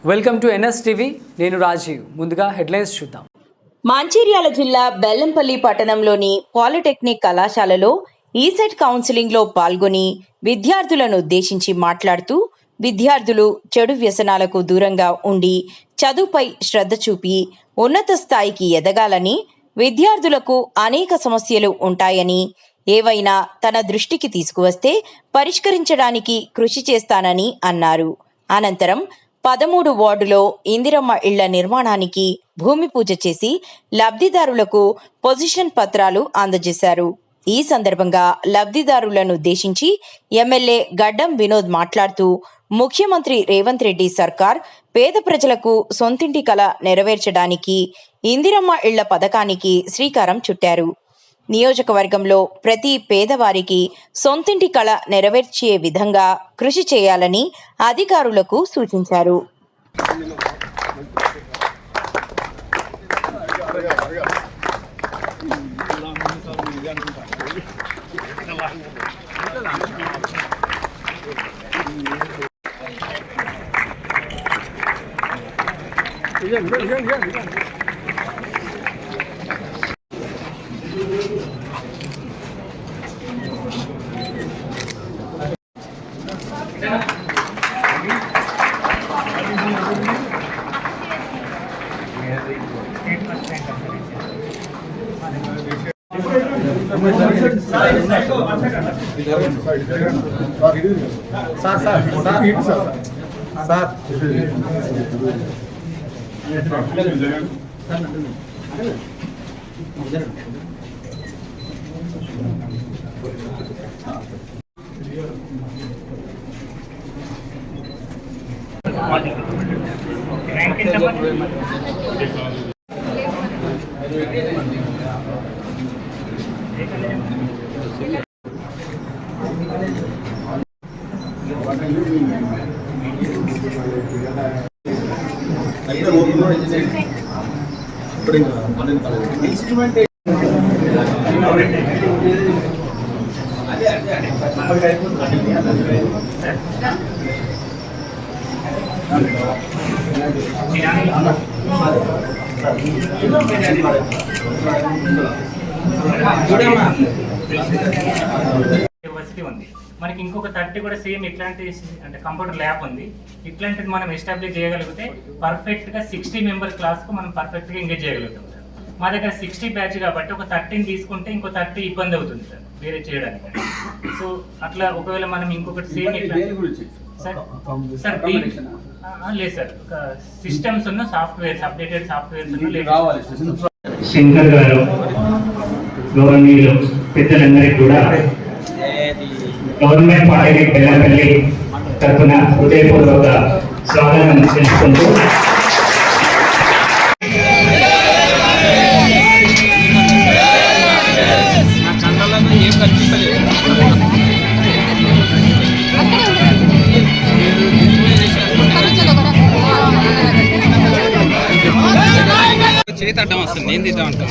Welcome to NS TV. నేను రాజీవ్. ముందుగా headlines చూద్దాం. మంచిర్యాల జిల్లా బెల్లంపల్లి పట్టణంలోని పాలిటెక్నిక్ కళాశాలలో ఈసెట్ కౌన్సిలింగ్లో పాల్గొని విద్యార్థులను ఉద్దేశించి మాట్లాడుతూ విద్యార్థులు చెడు వ్యసనాలకు దూరంగా ఉండి చదువుపై శ్రద్ధ చూపి ఉన్నత స్థాయికి ఎదగాలని, విద్యార్థులకు అనేక సమస్యలు ఉంటాయని, ఏవైనా తన దృష్టికి తీసుకువస్తే పరిష్కరించడానికి కృషి చేస్తానని అన్నారు. అనంతరం 13 వార్డులో ఇందిరమ్మ ఇళ్ల నిర్మాణానికి భూమి పూజ చేసి లబ్ధిదారులకు పొజిషన్ పత్రాలు అందజేశారు. ఈ సందర్భంగా లబ్ధిదారులను ఉద్దేశించి ఎమ్మెల్యే గడ్డం వినోద్ మాట్లాడుతూ ముఖ్యమంత్రి రేవంత్ రెడ్డి సర్కార్ పేద ప్రజలకు సొంతింటి కల నెరవేర్చడానికి ఇందిరమ్మ ఇళ్ల పథకానికి శ్రీకారం చుట్టారు. నియోజకవర్గంలో ప్రతి పేదవారికి సొంతింటి కళ నెరవేర్చే విధంగా కృషి చేయాలని అధికారులకు సూచించారు. యూనివర్సిటీ ఉంది మనకి, ఇంకొక 30 కూడా సేమ్ ఇట్లాంటి అంటే కంప్యూటర్ ల్యాబ్ ఉంది. ఇట్లాంటిది మనం ఎస్టాబ్లిష్ చేయగలిగితే పర్ఫెక్ట్గా 60 మెంబర్ క్లాస్కు మనం పర్ఫెక్ట్గా ఎంగేజ్ చేయగలుగుతాం సార్. మా దగ్గర 60 బ్యాచ్ కాబట్టి ఒక 13 తీసుకుంటే ఇంకో 30 ఇబ్బంది అవుతుంది సార్ వేరే చేయడానికి. సో అట్లా ఒకవేళ మనం ఇంకొకటి సేమ్ సార్ లేదు సార్, ఒక సిస్టమ్స్ ఉన్న సాఫ్ట్వేర్స్, అప్డేటెడ్ సాఫ్ట్వేర్స్ ఉన్న శంకర్ గారు, గవర్నీయులు, పెద్దలందరికీ కూడా గవర్నమెంట్ పాలిటెక్నిక్ బెల్లంపల్లి తరఫున హృదయపూర్వక స్వాగతం తెలుసుకుంటూ చేతడ్డం వస్తుంది. నేను తీద్దామంటా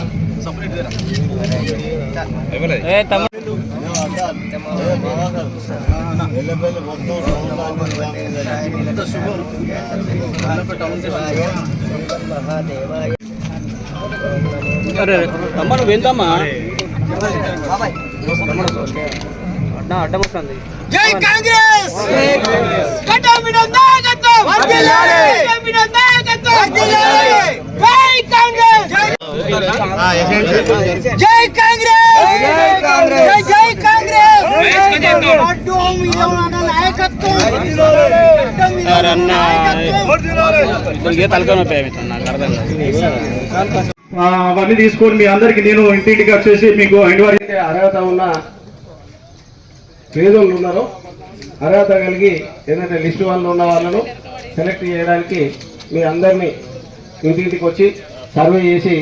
అమ్మ వెళ్తామా అడ్డం వస్తుంది. జై కాంగ్రెస్, గడ్డం వినోద్ నాయకత్వం వర్ధిల్లాలి, గడ్డం వినోద్ నాయకత్వం వర్ధిల్లాలి. జై కాంగ్రెస్, జై కాంగ్రెస్, జై కాంగ్రెస్, జై కాంగ్రెస్. అడ్డు వినోద్ నాయకత్వం వర్ధిల్లాలి, గడ్డం వినోద్ నాయకత్వం వర్ధిల్లాలి. ఇద్దరికి తలకాయ ఉపయోగిస్తాను, నాకు అర్థం కాదు. అవన్నీ తీసుకొని మీ అందరికి నేను ఇంటింటికి వచ్చేసి మీకు అయితే అర్హత ఉన్న పేదోళ్ళు ఉన్నారో, అర్హత కలిగి ఏదైతే లిస్టు వాళ్ళు ఉన్న వాళ్ళను సెలెక్ట్ చేయడానికి మీ అందరినీ ఇంటింటికి వచ్చి సర్వే చేసి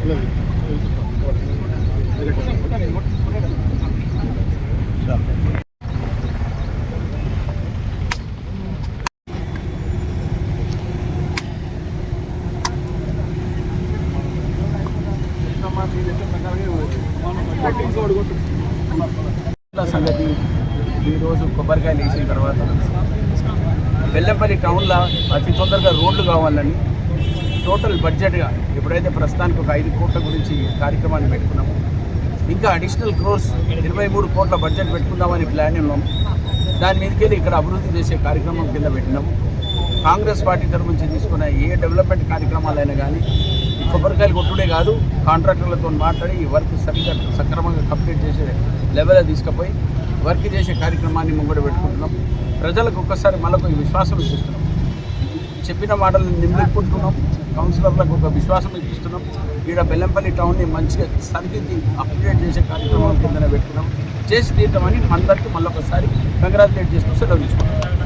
సంగతి ఈరోజు కొబ్బరికాయలు వేసిన తర్వాత బెల్లంపల్లి టౌన్లో అతి తొందరగా రోడ్లు కావాలని టోటల్ బడ్జెట్గా ఎప్పుడైతే ప్రస్తుతానికి ఒక 5 కోట్ల గురించి కార్యక్రమాన్ని పెట్టుకున్నాము, ఇంకా అడిషనల్ క్రోర్స్ 23 కోట్ల బడ్జెట్ పెట్టుకుందామని ప్లాన్ ఉన్నాం. దాని మీదకెళ్ళి ఇక్కడ అభివృద్ధి చేసే కార్యక్రమం కింద పెట్టినాము. కాంగ్రెస్ పార్టీ తరఫు నుంచి తీసుకున్న ఏ డెవలప్మెంట్ కార్యక్రమాలైనా కానీ ఈ కొబ్బరికాయలు కొట్టుడే కాదు, కాంట్రాక్టర్లతో మాట్లాడి ఈ వర్క్ సక్రమంగా కంప్లీట్ చేసే లెవెల్లో తీసుకుపోయి వర్క్ చేసే కార్యక్రమాన్ని ముంగడ పెట్టుకుంటున్నాం. ప్రజలకు ఒక్కసారి మళ్ళీ ఈ విశ్వాసం ఇప్పిస్తున్నాం. చెప్పిన మాటలను నిలబెట్టుకుంటున్నాం. కౌన్సిలర్లకు ఒక విశ్వాసం ఇప్పిస్తున్నాం. ఈడ బెల్లంపల్లి టౌన్ని మంచిగా సరిదిద్ది అప్డేట్ చేసే కార్యక్రమం కిందనే పెట్టుకున్నాం. చేసి తీద్దామని అందరికీ మళ్ళొకసారి కంగ్రాచులేట్ చేస్తూ సెలవు తీసుకుంటాం.